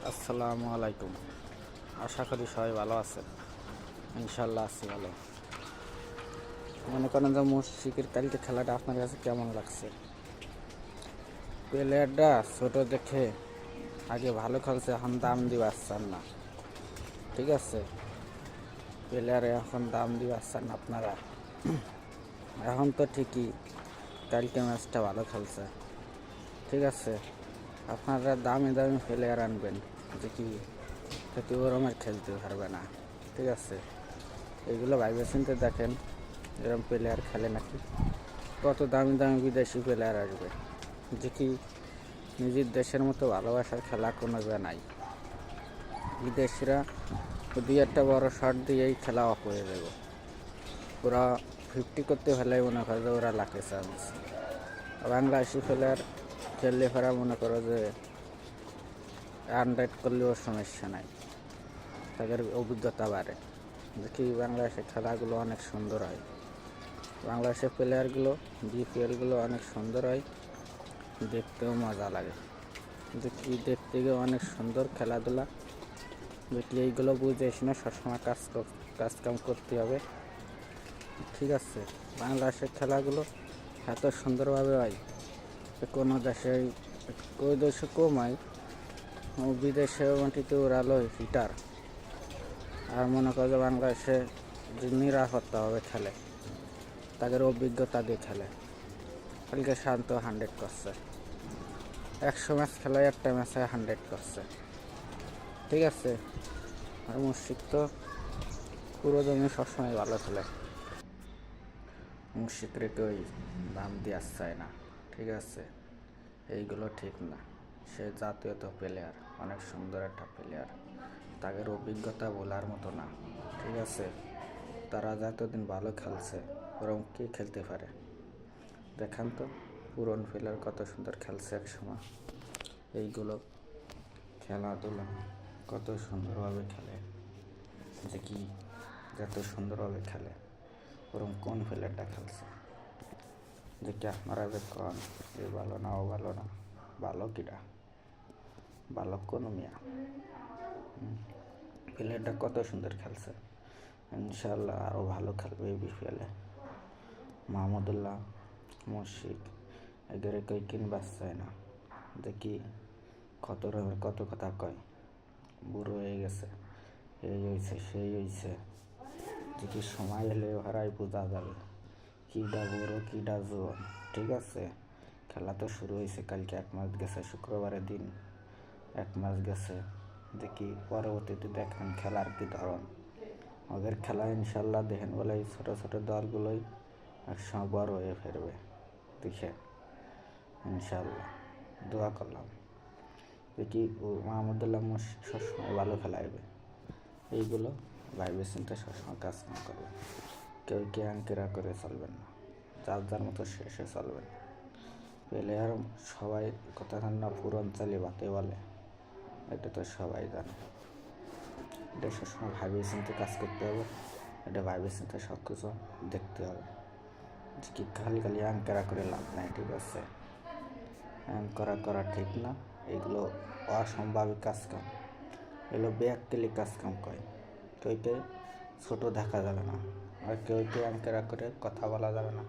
আসসালামু আলাইকুম। আশা করি সবাই ভালো আছেন। ইনশাল্লাহ আছি ভালো। মনে করেন যে মুশফিকের কালকে খেলাটা আপনার কাছে কেমন লাগছে? প্লেয়ারটা ছোট দেখে আগে ভালো খেলছে, এখন দাম দিয়ে আসছেন না। ঠিক আছে, প্লেয়ারে এখন দাম দিয়ে আসছেন আপনারা। এখন তো ঠিকই কালকে ম্যাচটা ভালো খেলছে। ঠিক আছে, আপনারা দামি দামি প্লেয়ার আনবেন যে কি ক্ষতি ওরমের খেলতে পারবে না। ঠিক আছে, এগুলো ভাইবে চিন্তে দেখেন, এরকম প্লেয়ার খেলে নাকি। কত দামি দামি বিদেশি প্লেয়ার আসবে যে কি নিজের দেশের মতো ভালোবাসার খেলা কোনো নাই। বিদেশিরা দুই একটা বড় শট দিয়েই খেলা অফ হয়ে যাবে। ওরা 50 করতে ফেলাই মনে করে যে ওরা লাখে চান্স। বাংলাদেশি প্লেয়ার খেললে ফেরা মনে করো যে 100 করলেও সমস্যা নাই, তাদের অভিজ্ঞতা বাড়ে। দেখি বাংলাদেশের খেলাগুলো অনেক সুন্দর হয়, বাংলাদেশের প্লেয়ারগুলো বিপিএলগুলো অনেক সুন্দর হয়, দেখতেও মজা লাগে। দেখি দেখতে গিয়ে অনেক সুন্দর খেলাধুলা। দেখি এইগুলো বুঝে না সবসময় কাজকাম করতে হবে। ঠিক আছে, বাংলাদেশের খেলাগুলো এত সুন্দরভাবে হয় কোনো দেশে, ওই দেশে কম হয়, বিদেশে মাটিতে ওরালো হিটার। আর মনে করো যে বাংলাদেশে যে নিরাপত্তা হবে খেলে, তাদের অভিজ্ঞতা দিয়ে খেলে। কালকে শান্ত 100 করছে, 100 ম্যাচ খেলায় একটা ম্যাচে 100 করছে। ঠিক আছে, আর মুশফিক তো পুরো জমি সবসময় ভালো খেলে। মুশফিক রেখে ওই দাম দিয়ে চায় না। ঠিক আছে, এইগুলো ঠিক না। সে জাতীয় তো প্লেয়ার, অনেক সুন্দর একটা প্লেয়ার, তাদের অভিজ্ঞতা বলার মতো না। ঠিক আছে, তারা যতদিন ভালো খেলছে ওরকম কে খেলতে পারে দেখান তো। পুরন প্লেয়ার কত সুন্দর খেলছে এক সময়। এইগুলো খেলাধুলা কত সুন্দরভাবে খেলে যে কি, যত সুন্দরভাবে খেলে ওরকম কোন প্লেয়ারটা খেলছে যে কি আপনারা যে কন এ ভালো না ও ভালো না? ভালো কিটা, ভালো কোন মিয়া? প্লেয়ারটা কত সুন্দর খেলছে, ইনশাল্লাহ আরও ভালো খেলবে এই বিপিএলে। মাহমুদুল্লাহ, মুশফিক এদের কেউ কিনবার চায় না। দেখি কত রকমের কত কথা কয়, বুড়ো হয়ে গেছে, এই হয়েছে সেই হয়েছে। যদি সময় এলে হারাই বোঝা যাবে কিডা বুড়ো কিডা জোয়ান। ঠিক আছে, খেলা তো শুরু হয়েছে, কালকে 1 ম্যাচ গেছে, শুক্রবারের দিন 1 ম্যাচ গেছে। দেখি পরবর্তীতে দেখেন খেলার কি ধরন। ওদের খেলা ইনশাল্লাহ দেখেন বলে এই ছোটো ছোটো দলগুলোই একসময় বড় হয়ে ফিরবে। দেখে ইনশাল্লাহ দোয়া করলাম দেখি ও মাহমুদুল্লাহ মুশফিক সবসময় ভালো খেলাইবে। এইগুলো ভাইবে চিন্তা সবসময় কাজ না করবে। কেউ কে আঙ্কেরা করে চলবেন না, যার যার মতো শেষে চলবেন। প্লেয়ার সবাই কথা না পুরঞ্চালি বাতে বলে, এটা তো সবাই জানে। এটা সবসময় ভাইবে চিন্তে কাজ করতে হবে, এটা ভাইবে চিন্তে সব কিছু দেখতে হবে। যে কি খালি খালি আঙ্কেরা করে লাভ নাই। ঠিক আছে, করা ঠিক না। এগুলো অসম্ভাবিক কাজকাম, এগুলো বেয়াক্কেলি কাজকাম কয়। কেউকে ছোটো দেখা যাবে না, আর কেউকে আঙ্কেরা করে কথা বলা যাবে না।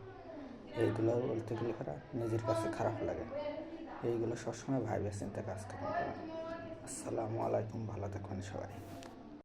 এইগুলো বলতে গেলে নিজের কাছে খারাপ লাগে। এইগুলো সবসময় ভাইবে চিন্তে কাজ করবেন। আসসালামু আলাইকুম, ভালো থাকবেন সবাই।